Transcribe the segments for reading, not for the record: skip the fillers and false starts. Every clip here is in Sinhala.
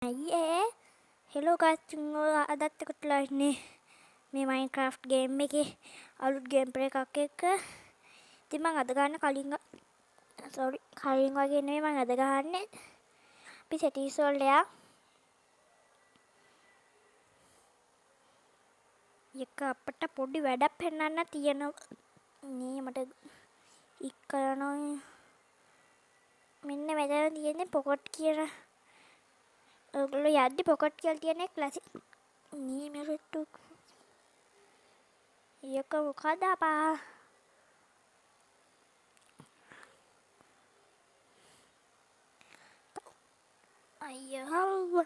අයියේ හෙලෝ ගාස් අදත් එකතුලා ඉන්නේ මේ මයින්ක්‍රාෆ්ට් ගේම් එකේ අලුත් ගේම් ප්ලේ එකක් එක්ක. ඉතින් මම අද ගන්න කලින් වගේ නෙමෙයි මම අද ගහන්නේ. අපි සෙටිස් වලට එක අපිට පොඩි වැඩක් පෙන්වන්න තියෙනවා. මේ මට ඉක්කනවා මෙන්න මෙතන තියෙන්නේ පොකට් කියලා. ඔයගොල්ලෝ යද්දි පොකට් කියලා තියෙන එක ක්ලාසික් මේ මෙරට්ටු එක මොකද අපා අයියෝ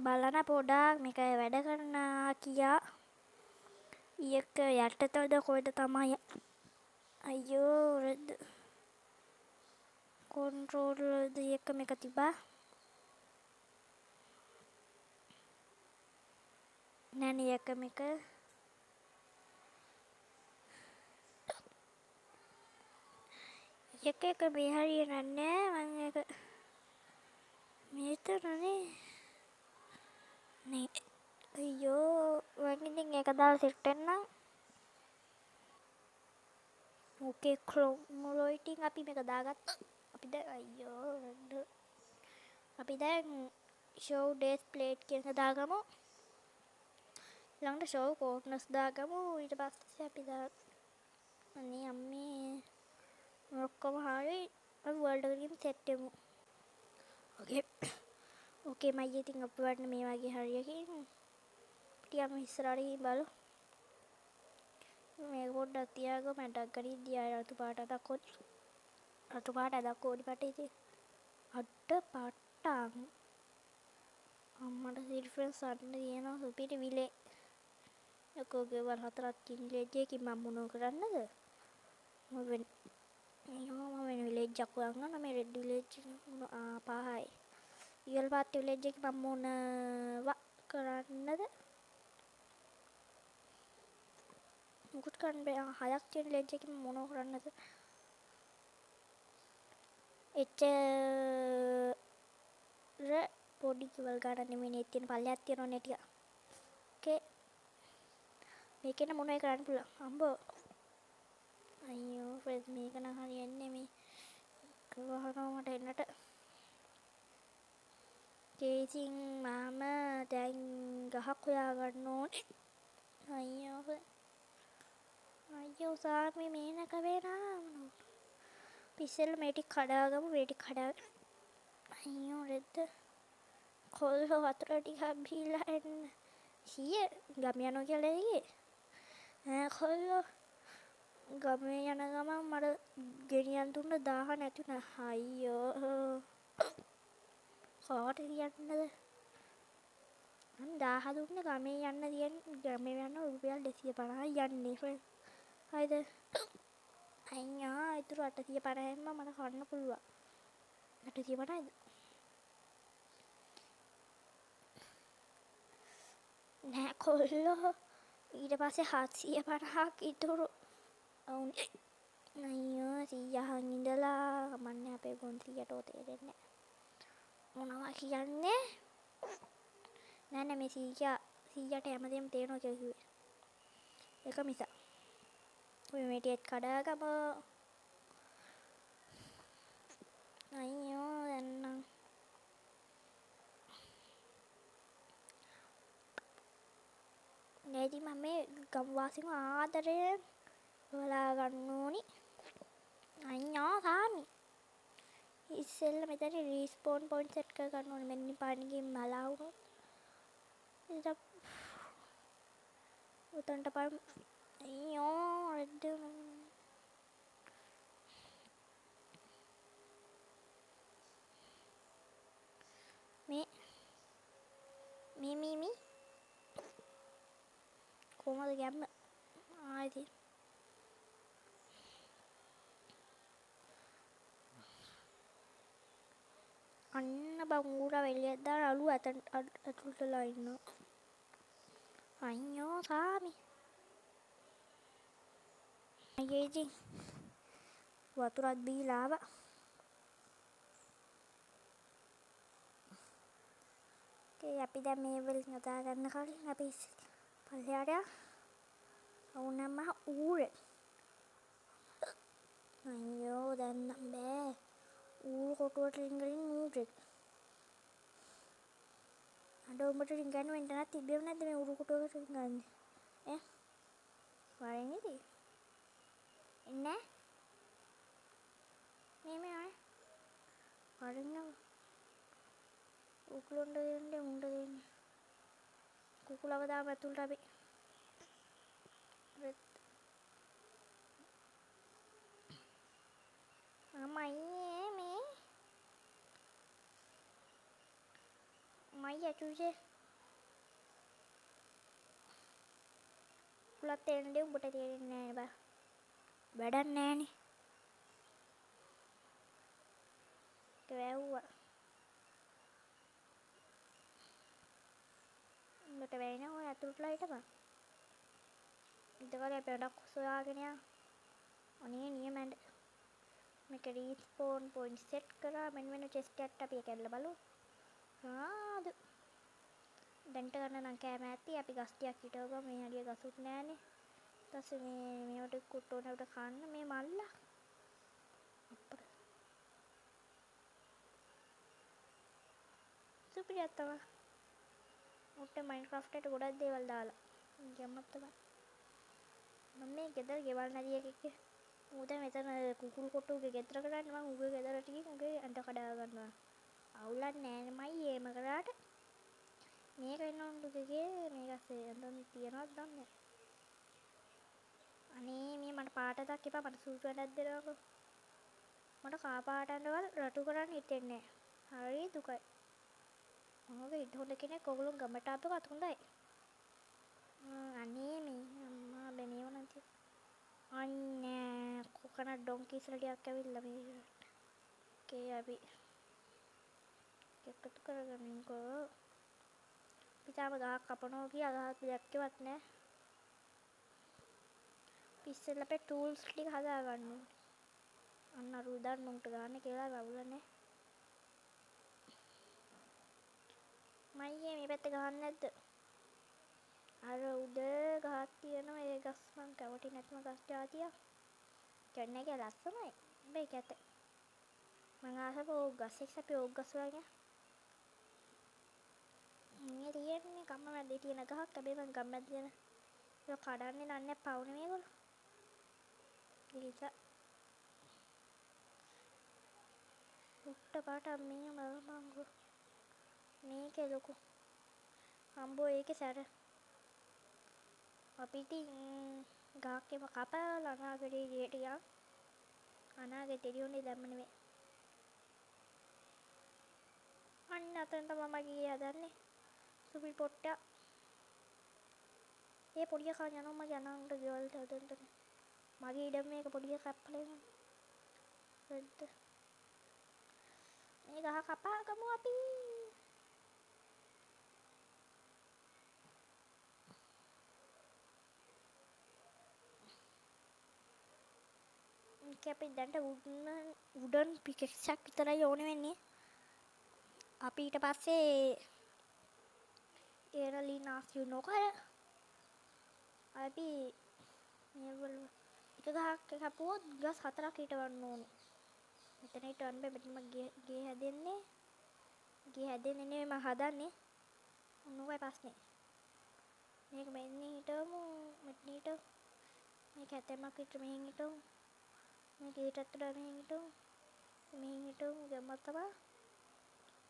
බලන පොඩක් මේක වැඩ කරන කියා ඊයක යටතද කොහෙද තමයි අයියෝ රෙද් කන්ට්‍රෝලර් දෙයක මේක තිබා නෑනේ එක මේක එක මේ හරියන්නේ මම එක මේතරනේ නේ අයියෝ මම ඉතින් ඒක දාලා සෙට් වෙන්නම්. ඕකේ ක්‍රොමොලොයිටින් අපි මේක දාගත්තා. අපි දැන් අයියෝ අපි දැන් show days plate කියන එක දාගමු. ළඟට show corners දාගමු. ඊට පස්සේ අපි අනේ අම්මේ ඔක්කොම හරි අපි world එකකින් set වෙමු. ඕකේ මම ඉතින් අපි වඩන මේ වගේ හරියකින් ටිකක් ඉස්සරහට ගිහින් බලමු. මේක පොඩ්ඩක් තියාගමු. මටක් ගරිද්දී ආය රතු පාට දක්කොඩි පාට ඉතින් අඩ පාට්ටම් අම්මට රිෆරන්ස් අන්න තියෙනවා සුපිරි විලේ. යකෝ ගෙවල් හතරක් තියෙන විලේජ් එකකින් මම මොනව කරන්නද? මම වෙන විලේජ් එකක් හොයන්න මේ රෙඩ් විලේජ් පහයි. ඊවල පාත් විලේජ් එකේ මම මොනවා කරන්නද? මුකුත් කරන්න බෑ. හයක් තියෙන විලේජ් එකේ මොනව කරන්නද? පොඩි කිවල් ගන්න නෙමෙයි නේ තියෙන පල්ලයක් තියෙනවනේ ටික. ඕකේ. මේකේන මොනවයි කරන්න පුළුවන්. අම්බෝ. අයියෝ ෆ්‍රෙන්ඩ්ස් මේක නම් හරියන්නේ මේ. ගහනවා මට එන්නට. කේසින් මම දැන් ගහක් හොයා ගන්න ඕනේ. අයියෝ සාමි මේනක වේනා. පිස්සෙල් මේ ටික කඩාගමු මේ ටික කඩාගෙන. අයියෝ රෙද්ද. කොල්ලෝ වතුර ටිකක් බීලා එන්න. සීයේ ගම යනවා කියලා ඉන්නේ. කොල්ලෝ ගමේ යන ගමන් මට ගෙනියන් දුන්න 1000 නැතුණා. අයියෝ. කාට කියන්නද? මම 1000 දුන්නේ ගමේ යන්න ගමේ යන රුපියල් 250යි යන්නේ. හරිද? අයියෝ ඊටු 850ෙන්ම මට කන්න පුළුවන්. 850යිද? නෑ කොල්ලෝ ඊට පස්සේ 750ක් ඉතුරු වුණේ. අයියෝ 100න් ඉඳලා මන්නේ අපේ ගොන්තියට තේරෙන්නේ මොනවා කියන්නේ? නෑ මේ 100ට හැමදේම තේරෙනවා කියලා කිව්වේ. ඒක මිස. ඔය මේ ටිකත් කඩාගමු. අයියෝ එන්නම්. නේදි මම මේ ගම්වාසීන් ආදරයෙන් හොලා ගන්න ඕනි. අයියෝ සාමි. ඉස්සෙල්ලා මෙතන රිස්පෝන් පොයින්ට් සෙට් කර ගන්න ඕනේ. මෙන්න පාණිගේ මලා වුණොත්. ඉතින් උතන්ට පාර අයියෝ රෙඩ් මේ කොහමද ගැම්ම ආයිති අන්න බං ඌරා වෙලියක් දාලා අලු ඇතුළටලා ඉන්නවා. අයියෝ සාමි අයියේ ඉතින් වතුරත් බීලා ආවා. අපි දැන් මේ වලින් යොදා ගන්න කලින් අපි පල්ලෙහාට වුණාම ඌරේ. අයියෝ දැන් නම් බෑ. ඌරු කොටුවට රිංගලින් ඌරේ. අද උඹට රිංගන්න වෙන්න නැත් තිබ්බේ නැද්ද මේ ඌරු කොටුවට රිංගන්නේ? ඈ? වරින් ඉතින්. එන්නේ? මේ ආයේ. වරින් නම් උකුලොන්ට දෙන්නේ උණ්ඩ දෙන්නේ. කුකුලව දාම ඇතුළට අපි. අම්මයි මේ මයි ඇතුළේ කුලත් තේරෙන්නේ උඹට තේරෙන්නේ නැහැ බා. වැඩක් නැහනේ. වැව්වා. උඹට වැයින ඔය ඇතුළටලා හිටපන්. ඉතකල අපි වැඩක් සොයාගෙන යන්න. අනේ නියමෙන්ද මේක රීස්පෝන් පොයින්ට් සෙට් කරා මෙන්න චෙස්ට් එකත් අපි කැඩලා බලමු. ආද දැන්ට ගන්න නම් කෑම ඇති අපි ගස් ටිකක් හිටවගමු මේ හරිය ගසුත් නෑනේ. ඊටස්සේ මේවට කුට්ටෝනේ උඩ කන්න මේ මල්ලා. අප්පර. සුපිරියක් තමයි. උට මයින්ක්‍රාෆ්ට් එකට ගොඩක් දේවල් දාලා. ගම්මත් තමයි. මම මේ ගෙදර ගෙවල් නැති එකක ඌද මෙතන කුකුල් කොටුගේ ගෙදර කරන්නේ මම ඌගේ ගෙදරට ගිහින් ඌගේ අඬ කඩා ගන්නවා. අවුලක් නෑනේ මයි ඒම කරාට. මේක වෙනවුන්දුගේ මේකසේ අඳන් තියනවත් දන්නේ. අනේ මේ මට පාටක් එපා මට සූට් වැඩක් දෙනවකෝ. මට කා පාටන්වල රතු කරන්න හිතෙන්නේ නෑ. හරි දුකයි. මොකද හිත හොඳ කෙනෙක් ඔයගොල්ලෝ ගමට ආපුවත් හොඳයි. අනේ මේ අම්මා බැනේව නැති. අනේ කොකනට් ඩොන්කීස්ලා ටිකක් ඇවිල්ලා මේ. කේ අපි එකතු කරගන්නකෝ. පිටාම ගහක් කපනවා කියා ගහක් දැක්කවත් නෑ. පිස්සෙල් අපේ ටූල්ස් ටික හදා ගන්න ඕනේ. අන්න අර උදන් උන්ට ගන්න කියලා වවුලනේ. මයියේ මේ පැත්ත ගහන්න නැද්ද? අර උද ගහක් තියෙනවා ඒ ගස් මං කැවටි නැතිම ගස් జాතියක්. කන්නේ කියලා ලස්සනයි. මේක ඇත. මං ආසපෝ ගස් එක්ක අපි ඕක් ගස් වගේ. මේ තියෙන්නේ කම්ම මැදේ තියෙන ගහක්. හැබැයි මං ගම් මැද තියෙන ඒක කඩන්නේ නැහැ පවුනේ මේගොල්ලෝ. ඉතින් උට්ට පාට මේ මල්මංගු මේකේ ලොකු හම්බෝ ඒකේ සැර අපි ඉතින් ගහක්කේම කපලා අනාගතේ ගෙට යන් අනාගතේ දියුනේ දැම්ම නෙමෙයි අන්න අතෙන් තමයි මම ගියේ හදන්නේ සුපිරි පොට්ට ඒ පොඩි එකා යනවා මම යනන්ට ගෙවල් හදන්න මගේ ඉඩම මේක පොඩි එකා කප්පලේ වෙද්ද මේ ගහ කපාගමු අපි අපි දැන්ට උඩන් පිකෙක්සක් විතරයි ඕනේ වෙන්නේ අපි ඊට පස්සේ එරලි නාස්යු නොකර අපි මේවල එක ගහක් කපුවොත් ගස් හතරක් හිටවන්න ඕනේ මෙතන හිටවන්න බෑ මෙතන ගේ හැදෙන්නේ නෙමෙයි මම හදන්නේ මොනවයි ප්‍රශ්නේ මේක මෙන්නේ හිටවමු මෙතන හිටවමු මේක හැතැම්මක් විතර මෙහෙන් හිටවමු මේක ඊටත්තර මෙහෙන් හිටවමු මෙහෙන් හිටවමු ගමත් තමයි ඒක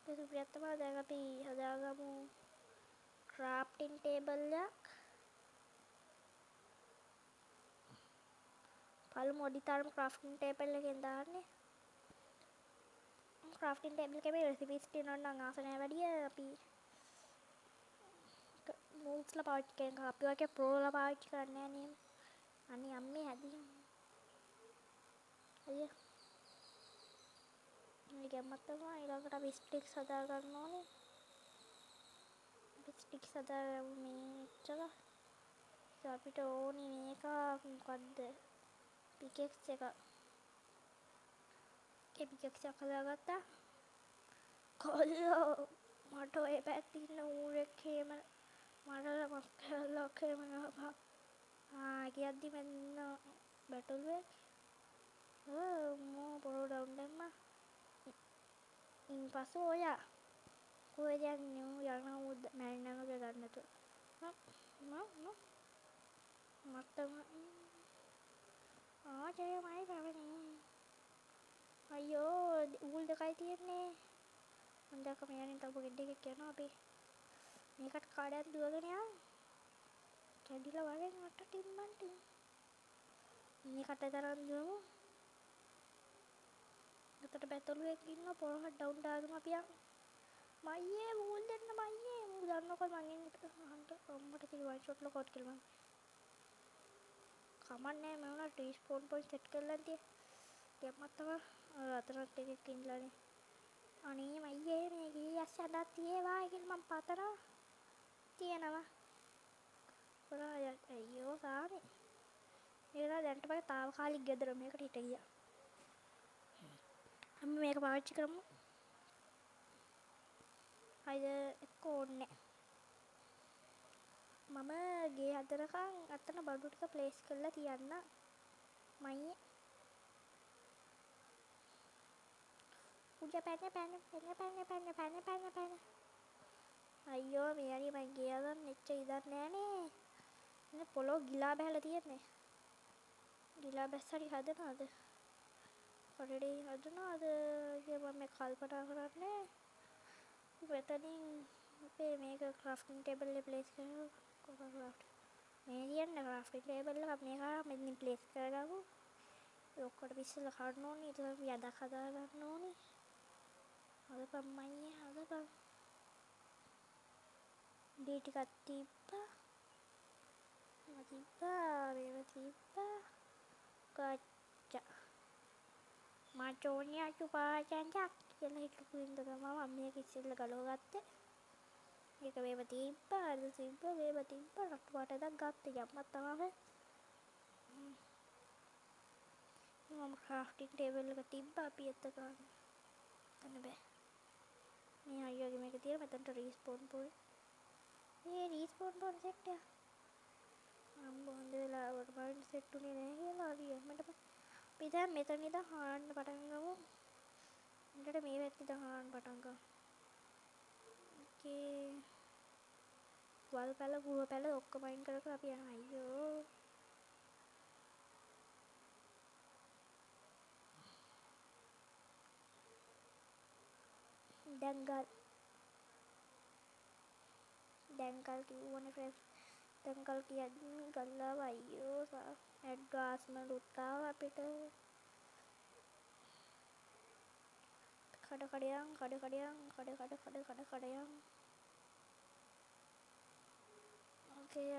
සුපිරියක් තමයි දැන් අපි හදාගමු ක්‍රාෆ්ටින් ටේබල් එකක් පළමු ඔඩිතරම් ක්‍රාෆ්ටින් ටේබල් එකෙන් දාන්නේ ක්‍රාෆ්ටින් ටේබල් එකේ මේ රෙසිපීස් තියෙනවා නම් ආස නැහැ වැඩි අපි මූව්ස්ලා පාවිච්චි කරන අපි වගේ ප්‍රෝලා පාවිච්චි කරන්නේ නැහැ නේ අනේ අම්මේ හැදියා අයියා මේ ගමත් තමයි ඊළඟට අපි ස්ටික්ස් හදා ගන්න ඕනේ ස්ටික්ස් හදාගමු මේක අපිට ඕනේ මේක මොකද්ද පිකෙක්ස් එක පිකෙක්ස් එක හදාගත්තා. කොල්ලෝ මට ඔය පැත්තේ ඉන්න ඌරෙක් එහෙම මරලා මක්කලක් එහෙම නපා. කියද්දි මෙන්න බැටළුවෙක් මෝ පොරෝ ඩවුන් දැම්මා. ඉන් පසු ඔයා කොහෙද යන්නේ? ඌ යනවා ඌ මැරෙන්නම ගන්න නැතුව. මත්තම ජයමයි පැවනේ. අයියෝ ඌල් දෙකයි තියෙන්නේ. මම දැක්ක මෙයානේ තව ගෙඩියක් යනවා අපි. මේකට කාඩයක් දුවගෙන යනවා. කැඩිලා වරෙන් අට ටිම්බන් ටිම්. මේ කටතරන් දුවමු. අතට බැතළුවෙක් ඉන්නවා පොරොහ ඩවුන් දාගෙන අපි යමු. මයියේ ඌල් දෙන්න මයියේ. ඌ දන්නකො මං ඉන්නේ අහන්න අම්මට කිව්වා වයින් ෂොට් ලොකවුට් කියලා මං. කමන්නේ මම උනා රීස්පෝන් පොයින්ට් සෙට් කරලා තියෙන්නේ. දෙම්මත් තමයි අතරත් එකක් ඉන්නලානේ. අනේ මයියේ මේ ගියස් හදා තියේවා කියලා මං පතනවා. තියෙනවා. කොරාය අයියෝ සාමේ. ඒලා දැන්ට මගේ තාවකාලික ගෙදර මේකට හිට ගියා. අපි මේක පාවිච්චි කරමු. හයිද එක්ක ඕනේ. මම ගේ හදනකම් අතන බඩු ටික ප්ලේස් කරලා තියන්න. මයි උඩ පැන. අයියෝ මෙයාගේ මං ගේ හදන්න එච්චර ඉදක් නෑනේ. නේ පොළොව ගිලා බහැලා තියෙන්නේ. ගිලා බැස්සරි හදනවද? පොඩේ හදනවද කියලා මම කල්පනා කරන්නේ. මෙතනින් අපේ මේක ක්‍රාෆ්ටින් ටේබල් එක ප්ලේස් කරමු. කොහොමද? මේ කියන්නේ ක්‍රාෆ්ටින් ටේබල් එක මේක මෙතනින් ප්ලේස් කරගමු. ඒ ඔක්කොට පිස්සලා කඩන්න ඕනේ. ඊට පස්සේ යදක් හදා ගන්න ඕනේ. හදපම් මයියේ හදපම්. ඩී ටිකක් තිබ්බා. මේව තිබ්බා. ගච්ඡා. මාචෝනියා චුපාචන්ජක් කියලා හිටපු ඉඳගම මම මේක ඉස්සෙල්ලා ගලව ගත්තේ. මේක වේව තිබ්බා. අර තිබ්බා වේව තිබ්බා. රතු පාටක් ගත්තේ යම්මත් තමයි. මම ක්‍රාෆ්ටින් ටේබල් එක තිබ්බා අපි එතකන්. එතන බෑ. මේ අයියාගේ මේක තියලා මෙතනට රීස්පෝන් පොයින්ට්. මේ රීස්පෝන් පොයින්ට් සෙට් එක. මම බොන්ද වෙලාවට පොයින්ට් සෙට් උනේ නැහැ කියලා හරියටම. අපි දැන් මෙතන ඉඳන් හොයන්න පටන් ගමු. උන්ට මේ පැත්තේ ඉඳන් හොයන්න පටන් ගමු. ඕකේ. වල් පැල ගුහ පැල ඔක්කොම අයින් කර කර අපි යනවා. අයියෝ. දැන්කල් කිව්වනේ ෆ්‍රෙන්ඩ්ස්. දැන්කල් කියන්නේ ගල්ලාව අයියෝ ඇඩ්වාන්ස්මන්ට් උත්තාව අපිට. කඩයන්. ඕකේ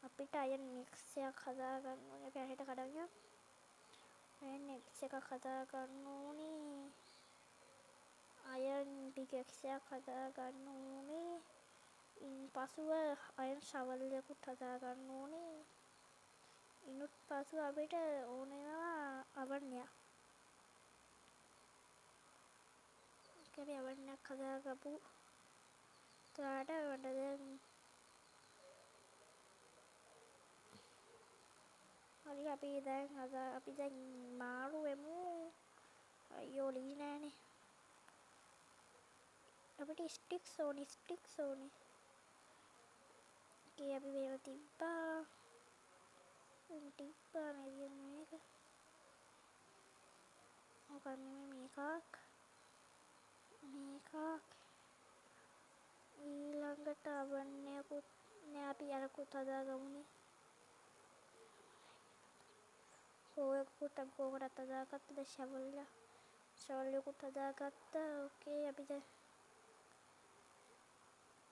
අපිට අයන් නෙක්ස් එකක් හදා ගන්න ඕනේ. අපි අහෙට කඩන් යමු. අයන් නෙක්ස් එකක් හදා ගන්න ඕනේ. අයන් පිකෙක්ස් එකක් හදා ගන්න ඕනේ. පසුව අයන් ශවල් එකකුත් හදා ගන්න ඕනේ. ඉනුත් පසුව අපිට ඕන වෙනවා අවර්ණයක්. අපි අවර්ණයක් හදාගමු. ඊට මට දැන් හරි අපි දැන් මාරු වෙමු. අයියෝ ලී නෑනේ. අපිට ස්ටික්ස් ඕනේ. ඕකේ අපි මේව තිබ්බා. මේක. මොකක්ද මේකක්. ඊළඟට අවන්නයකුත් නෑ අපි අරකුත් හදාගමුනේ. කෝයකුත් අපි කෝකටත් හදාගත්තද ෂවල් එකකුත් හදාගත්තා. ඕකේ අපි දැන්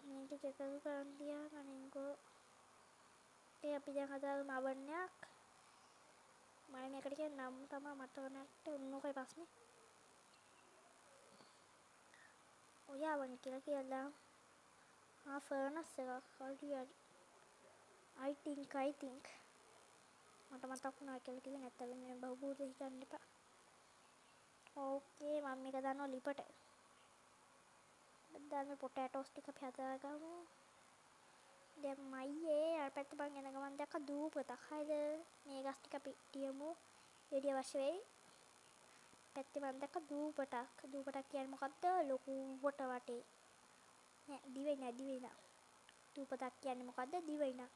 මේක එකතු කරන් තියාගන්නකෝ. ඒ අපි දැන් හදාගමු අවන්නයක්. මම මේකට කියන නම තමයි මතක නැත්තේ මොකයි ප්‍රශ්නේ. ඔය අවන්න කියලා ෆර්නස් එකක් හරි. I think මට මතක් වුණා කියලා කිව්වේ නැත්නම් වෙන බහුබූත හිතන්න එපා. ඕකේ මම මේක දානවා ලිපට. දැන් මේ පොටැටෝස් ටික අපි හදාගමු. දැන් මයියේ අර පැත්ත බං යන ගමන් දැක්ක දූපතක්. හරිද? මේ ගස් ටික අපි තියමු. එළිය අවශ්‍ය වෙයි. පැත්තේ මම දැක්ක දූපතක්. දූපතක් කියන්නේ මොකද්ද? ලොකුවට වටේ. නෑ දිවෙයි නෑ. දූපතක් කියන්නේ මොකද්ද? දිවෙයි නෑ.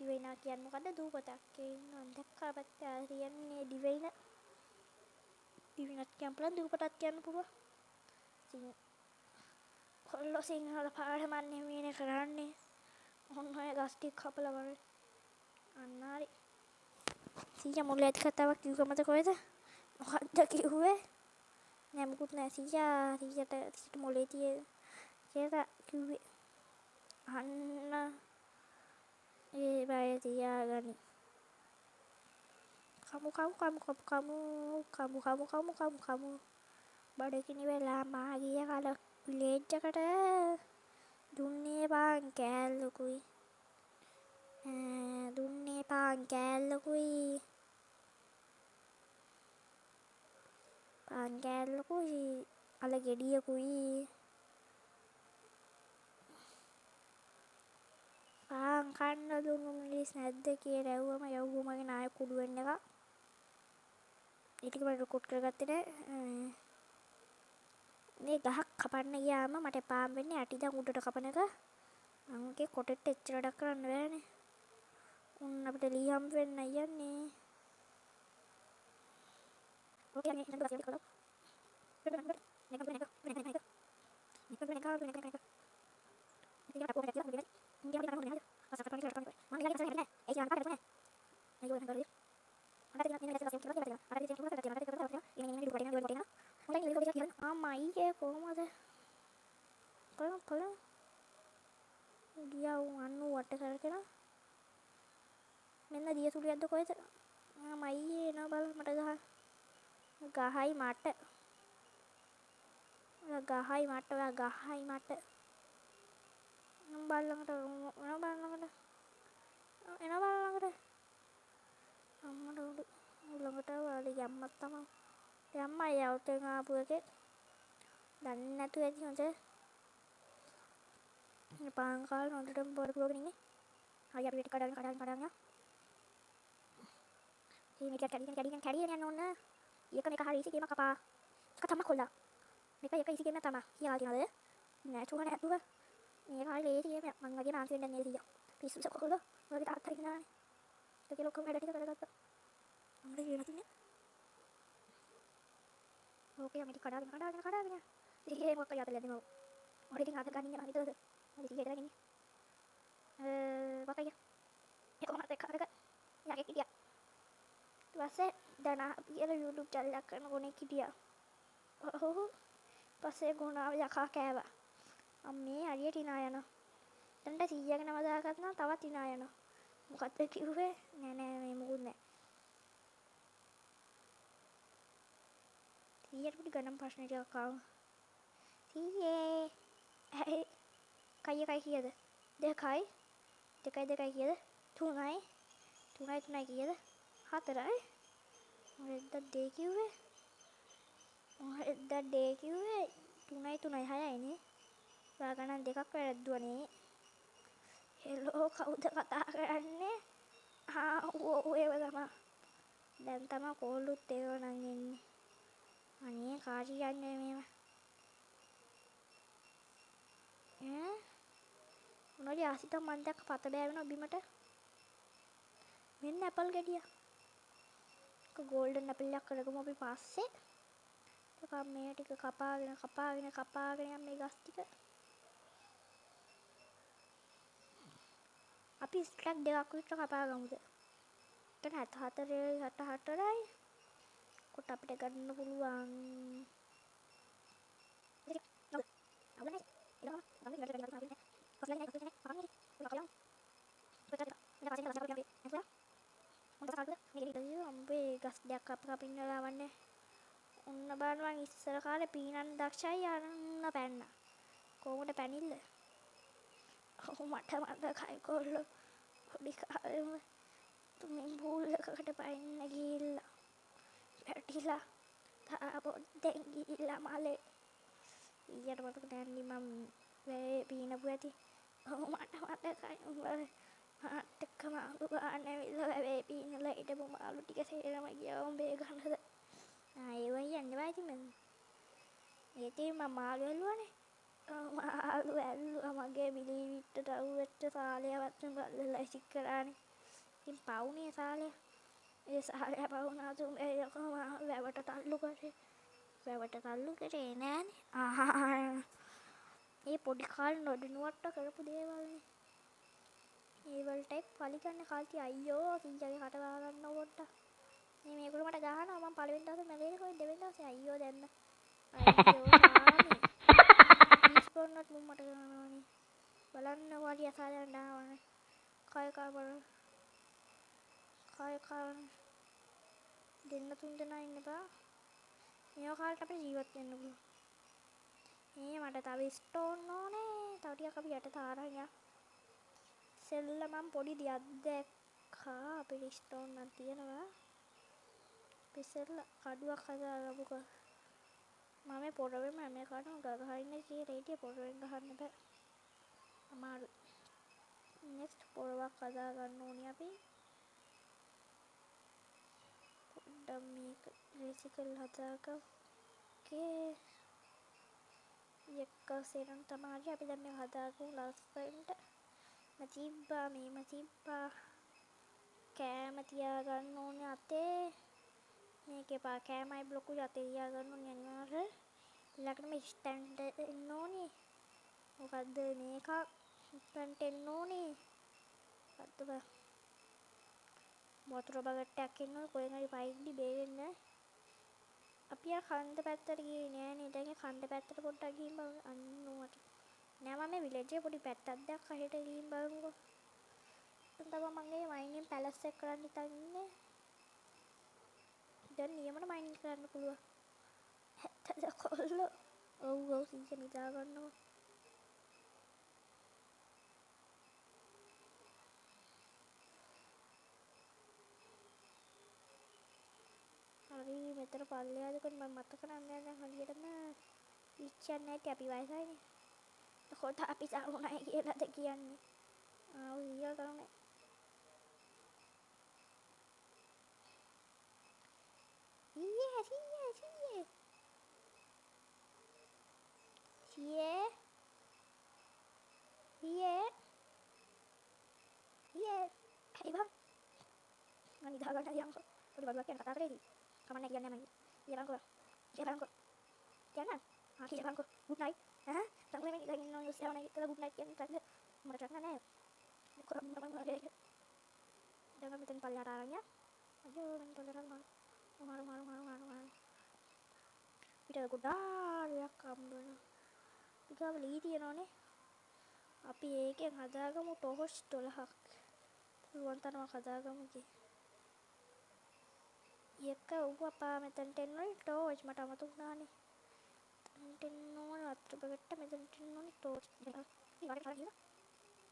දිවයිනා කියන්නේ මොකද්ද? දූපතක්. ඒ මම දැක්කා පැත්තේ හරියන්නේ දිවයින. දිවයිනත් කියන්න පුළුවන් දූපතක් කියන්න පුළුවන්. ඉතින් කොල්ලෝ සිංහල පාඩම නෙමෙයිනේ කරන්නේ. ඔන්න ඔය ගස් ටික කපලා බලන්න. අන්න හරි. සීයා මුලදී කතාවක් කිව්වමද කොහෙද? මොකද්ද කිව්වේ? නෑ මුකුත් නෑ සීයාට මුලදී කියලා කිව්වේ. අන්න ඒ බය තියාගනි. කමු බඩගිනි වෙලා මාගිය කල විලේජ් එකට දුන්නේ පාන් කෑල්ලකුයි. දුන්නේ පාන් කෑල්ලකුයි. පාන් කෑල්ලකුයි අල ගෙඩියකුයි. පාන් කන්න දුන්නු මිනිස් නැද්ද කියලා ඇහුවම යව්ව මගේ නායක කුඩු වෙන්න එක. ඊට මම රෙකෝඩ් කරගත්තේ නෑ. මේ ගහක් කපන්න ගියාම මට පාන් වෙන්නේ ඇටිදන් උඩට කපන එක. මංගේ කොටෙට් එච්චර වැඩක් කරන්න බෑනේ. උන් අපිට ලීහම් වෙන්න යන්නේ. ඕකේ නේ නේද බසිය කළා. මයියේ කොහමද? කොළම් ගියා උන් අන්නුවට කරගෙන මෙන්න දියසුලියක්ද කොහෙද? මයියේ එනවා බලන්න මට ගහයි මට. ගහයි මට. එන බලන්නකට. අම්මට උඩ ළඟට වල යම්මත් තමයි. යම්මයි අවුතෙන් ආපු එකේ. දන්නේ නැතුව ඇති හොඳ. මේ පාන් කාල හොඳටම බොරුවගෙන ඉන්නේ. හරි අපි පිට කඩාගෙන යනවා. මේක කැඩිගෙන යන්න ඕන. මේක හරි ඉසි ගේම කපා. එක තමයි කොල්ලා. මේක ඉසි ගේම තමයි. කියලා කියනවාද? නැතුව මේක හරි ලේසි ගේම. මං වගේ මාන්සි වෙන්න නේද සීයා. පිස්සු සකොල්ලෝ. ඔයාගේ තාත්තා ඉන්නානේ. ඒක ලොකම වැඩ ටික කරගත්තා. අම්මේ ගේම තින්නේ. ඕකේ මේක කඩාගෙන. ඉතින් මොකක් කරලා යතලද මම. ඔය ඉතින් අත ගන්න යනවා හිතුවද? මම ඉතින් හෙට ගන්නේ. බකයිය. ඒක කොහොමද කරක? යාගේ කිඩියා. ඊපස්සේ දනා කියලා YouTube channel එකක් කරන ගොනේ කිඩියා. ඔහො. පස්සේ ගුණාව යකා කෑවා. අම්මේ හරියට ඉනා යනවා. දැන් 100 ගෙන මදාගත්තා තවත් ඉනා යනවා. මොකද්ද කිව්වේ? නෑ මේ මොකුත් නෑ. 100ට පුඩි ගණන් ප්‍රශ්න ටිකක් ආවා. 100 ඇයි කයි කීයද? 2යි 2යි කීයද? 3යි 3යි කීයද? 4යි මොකෙද්ද දෙක කිව්වේ? 3යි 6යි නේ. ඔයා ගණන් දෙකක් වැරද්දුවනේ. හෙලෝ කවුද කතා කරන්නේ? ඔයව තමයි. දැන් තමයි කෝල්ලුත් ඒව නම් එන්නේ. අනේ කාටි යන්නේ මේව. මොනවද ආසිත මන් දැක්ක පත බෑවෙනවා බිමට. මෙන්න ඇපල් ගෙඩිය. ගෝල්ඩන් ඇපල් එකක් කරගමු අපි පස්සේ. ඒක මේ ටික කපාගෙන මේ ගස් ටික. අපි ස්ට්‍රැක් දෙකක් විතර කපා ගමුද? එතන 74යි. කොට අපිට ගන්න පුළුවන්. අම්බේ ගස් දෙයක් කපින්න ලාවන්නේ. ඔන්න බලන්න මං ඉස්සර කාලේ පීනන්න දක්ෂයි යන්න පැන්න. කොහොමද පැනිල්ල? මට මතකයි කොල්ලෝ පොඩි කාලෙම තුමින් බූල් එක අයින්න ගිහිල්ලා පැටිලා තාපොත්තෙන් ගිහිල්ලා මලේ ඊයට මතක දැන්නේ මම වැවේ පීනපු ඇති ඔව් මට මතකයි උඹ මාත් එක්ක මාළු ගන්න ඇවිල්ලා වැවේ පීනලා හිටපු මාළු ටික සේරම ගියා උඹේ ගන්නද ඒව යන්න බෑ ඉතින් මම ඒකේ මම මාළු ඇල්ලුවානේ මාළු ඇල්ලුවා මගේ බිලීවිට්ටට අවුවෙච්ච සාලයවත් බල්ලලා ඉසික් කරානේ ඉතින් පවුනේ සාලය ඒ සාලය පවුනා තුඹේ යකෝ මාළු වැවට තල්ලු කරේ නෑනේ ඒ පොඩි කාලේ නොදැනුවට කරපු දේවල්නේ ඒ වලටයි පරිගන්න කාල්ටි අයියෝ සීයාගේ කට ගහ ගන්නව පොඩ්ඩක් මේ මේගොල්ලෝ මට ගහනවා මම පළවෙනි දවසේ මැරෙන්නේ කොහෙද දෙවෙනි දවසේ අයියෝ දැන්න අයියෝ සාමි ඉස්පොන්නත් මම මට ගහනවානේ බලන්න වාඩි අසාදන්න දාවනේ කය බලන්න කය දෙන්න තුන් දෙනා ඉන්න බා මේ කාලේට අපිට ජීවත් වෙන්න පුළුවන් මට තව ස්ටෝන් ඕනේ තව ටිකක් අපි යට තාරන් යා සෙල්ල මම පොඩි දියක් දැක්කා අපේ ස්ටෝන් නම් තියෙනවා පිසෙල්ල කඩුවක් හදාගමුකෝ මම පොරවෙම මේ කඩුව ගහන්න කියලා හිටියේ පොරවෙන් ගහන්න බෑ අමාරු නෙක්ස්ට් පොරවක් හදා ගන්න ඕනේ අපි පොඩ්ඩක් මේක රිසිකල් හදාගමු එක සෙරන් තමයි අපි දැන් මේ හදාගමු ලස්සනට මතිබ්බා කෑම තියාගන්න ඕනේ අතේ මේකේ පා කෑමයි බ්ලොකුයි අතේ තියාගන්න ඕනේ අනිවාර්ය ඊළඟට මේ ස්ටෑන්ඩ් එන්න ඕනේ මොකද්ද මේක ස්ටෑන්ඩ් එන්න ඕනේ මොකද්ද බා වතුර බකට්ටයක් එන්න ඕනේ කොහෙන් හරි පයින්දි බේරෙන්න අපි ආ කන්ද පැත්තට ගියේ නෑනේ දැන් ඒ කන්ද පැත්තට පොඩ්ඩක් ගිහින් බලමු අන්නෝට නෑ මම මේ විලේජ් එකේ පොඩි පැත්තක් දැක්කා හෙට ගිහින් බලමුකෝ දැන් තමයි මම මේ මයිනින් පැලස් එක කරන්න හිතන් ඉන්නේ දැන් නියමට මයිනින් කරන්න පුළුවන් ඇත්තද කොල්ලෝ ඔව් සීසන් ඉදා ගන්නවා හරි මෙතන පල්ලෙහාද කොහොමද මම මතක නැහැ දැන් හරියටම ඉච්චන්නේ නැති අපි වයසයිනේ එතකොට අපි සාමුණයි කියලාද කියන්නේ ඔව් ඊයෝ තමයි ඊයේ හරි බං මම ඉදා ගන්න යන්කෝ පොඩි බඩුවක් කියන කතා කරේදී කමන්නේ කියන්නේ මම කියලාම්කෝ කියන්න කියලාම්කෝ good night සංගලේ මේ ඉඳන් ඉන්න යෝස් යවන්නේ කියලා good night කියන්නේ නැද්ද මට ටක් නැහැ කොහොමද මම දැන් මෙතන පල්ලෙහාට ආරන් යා අයියෝ මම පල්ලෙහාට මාරු පිට ගොඩාක් හම්බුණා ඊගාව ලී තියනෝනේ අපි ඒකෙන් හදාගමු ටෝස් 12ක් පුළුවන් තරම හදාගමු එක උපපා මෙතනට එන්නෝනේ ටෝස් මට අමතුණානේ මෙතනට එන්නෝනේ වතුර බකට්ට මෙතනට එන්නෝනේ ටෝස් ඊවට කරගෙන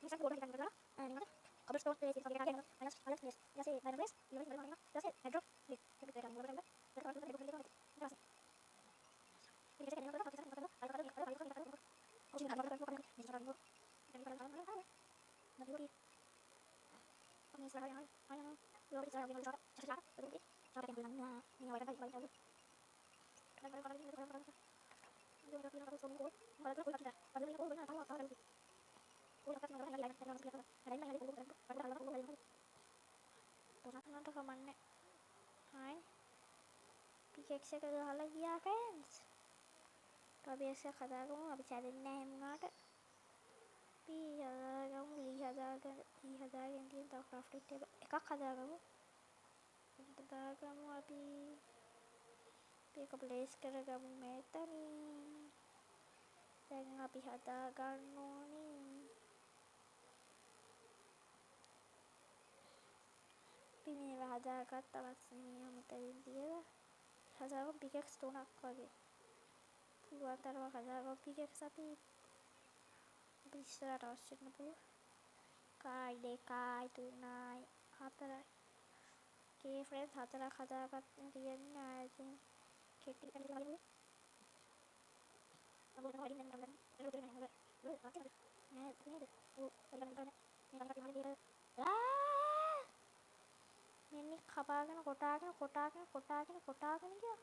මේක පොඩ්ඩක් හිතන්න කරලා නිකන් කබල්ස්ටෝන් ප්ලේස් එක වගේ කරගෙන අයස් අයස් ප්ලේස් ඊයසේ බයිනර් ප්ලේස් ඊළඟ බලන්න ඊයසේ හෙඩ්‍රොප් ප්ලේස් ඒක දෙකක් මොකද කරන්නේ ඒක කරලා දෙක දෙක ඊයසේ ඉතින් ඒක නේද අපි කරලා අර ඔච්චි හදවත කරලා මේක කරලා නදිරි අනේ සරයි අයන යෝරි සරයි වල සරලා දුකේ සරයි කියන නෑ මේ වලට බයි බයි කරලා කරලා දෙක කරලා සොම්කෝ බලලා කොල්ලට අද මේ කොල්ල නෑ තාම අතාරලා කොල්ල කතා කරලා යන්න යන්න කියලා හරිම හරි කොල්ල කරලා කොල්ල හරි තොරකට කමන්නේ හයි පිකෙක්ස් එක ගහලා ගියා ෆ්‍රෙන්ඩ්ස් ටොබියස් එක හදාගමු අපි සැදෙන්නේ නැහැ එමුණාට අපි හදාගමු ලී හදාගෙන තියෙන තව ක්‍රාෆ්ටින් ටේබල් එකක් හදාගමු අපි මේක ප්ලේස් කරගමු මෙතනින් දැන් අපි හදාගන්න ඕනේ අපි මේවා හදාගත්ත අවශ්‍ය මේ මෙතනින් තියලා හදාගමු පිකෙක්ස් 3ක් වගේ පුළුවන් තරම හදාගමු පිකෙක්ස් අපි ඉස්සරහට අවශ්‍ය වෙන පුළුවන් කායි 2යි 3යි 4යි ඒ ෆ්‍රේම් 4ක් හදාගන්න තියෙන්නේ ආයතන කෙටි කරලා අබෝන වලින් නම් ගන්න ඒක නේද නේද ඕ බලන්න මෙන්න කපාගෙන කොටාගෙන ගියා.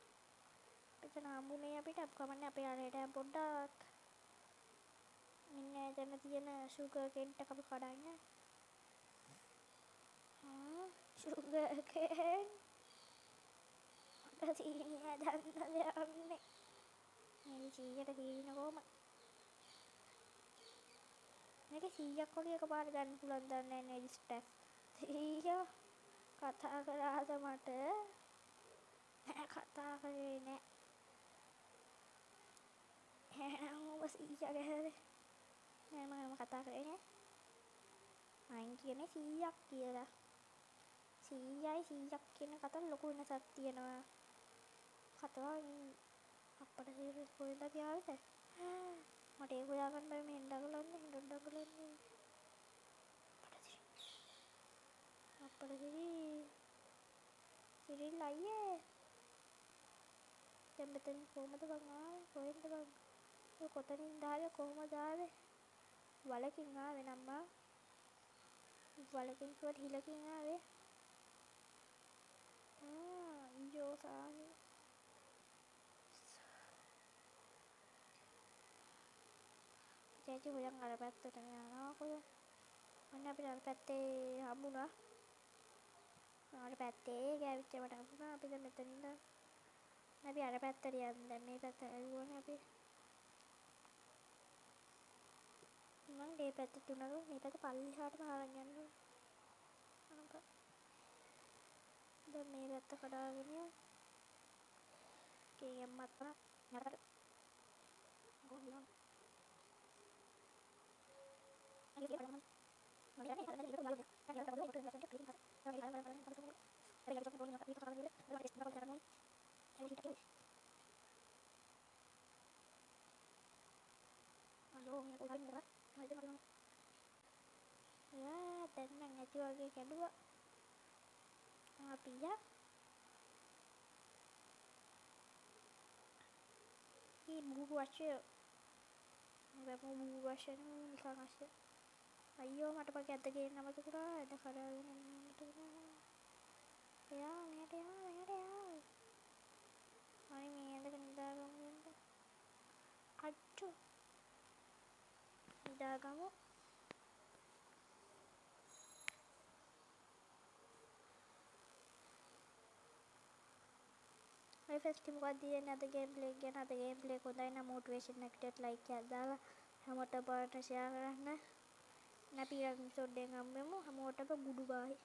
එතන හම්බුනේ අපිට කමන්නේ අපේ ආරයට පොඩ්ඩක් මෙන්න එතන තියෙන sugar cane එක අපි කඩන්න. sugar cane මට සීනි හදන්න දෙන්නේ. මේ 100ට සීනි කොහම මේක 100ක් වගේ එකපාර ගන්න පුළුවන් දන්නේ නැහැ ස්ටැක් 100 කතා කරාද මට කතා කරේ නෑ. එහෙනම් ඔබ 100 ගහද මම කතා කරේ නෑ. මං කියන්නේ 100ක් කියලා. 100යි 100ක් කියන කතාව ලොකු වෙනසක් තියෙනවා. කතාව අප්පට සිරි කොහෙන්ද ගියාද? මට ඒක හොයාගන්න බැරි මේ දඟලන්නේ. අප්පට සිරිල් අයියේ. දැන් මෙතන කොහමද බං ආවේ? කොහෙන්ද බං? ඔය කොතනින්ද ආවේ? කොහමද ආවේ? වලකින් ආවේ නම්මා. වලකින් කිව්වට හිලකින් ආවේ. ඊයෝ සානි. චේචි හොයන් අර පැත්තට යනවා කොහෙද? මම අපිට අර පැත්තේ හම්බුණා. අර පැත්තේ ගෑවිච්ච වට හම්බුණා. අපි දැන් මෙතන ඉඳන් අපි අර පැත්තට යන්න. දැන් මේ පැත්ත ඇවිල්ලානේ අපි. මම මේ පැත්තට උනලු මේ පැත්ත පල්ලිහාටම හරන් යන්න. දැන් මේ පැත්ත කඩාගෙන කේම් මත්ත නතර ගොල්ලෝ දැන් නම් නැති වගේ කැඩුවා. අපියා මේ බුරු වශය මේ බුරු වශයෙන් නිකන් අස්සේ අයියෝ මට පගේ අත ගේන්න අමතකුණා ඇද කඩාගෙන යන්නට උනා. එයා මෙහෙට යා. අනේ මේ ඇඳගෙන නිදාගමු වෙන්න. අච්චෝ. නිදාගමු. මේ ෆෙස්ටිවල් මොකක්ද කියන්නේ අද ගේම් ප්ලේ ගැන අද ගේම් ප්ලේ හොඳයි නම් මොටිවේෂන් එකට ලයික් එකක් දාලා හැමෝටම පාට ෂෙයා කරන්න. නැපි එපිසෝඩ් එකෙන් හම්බෙමු හැමෝටම බුදු බායි.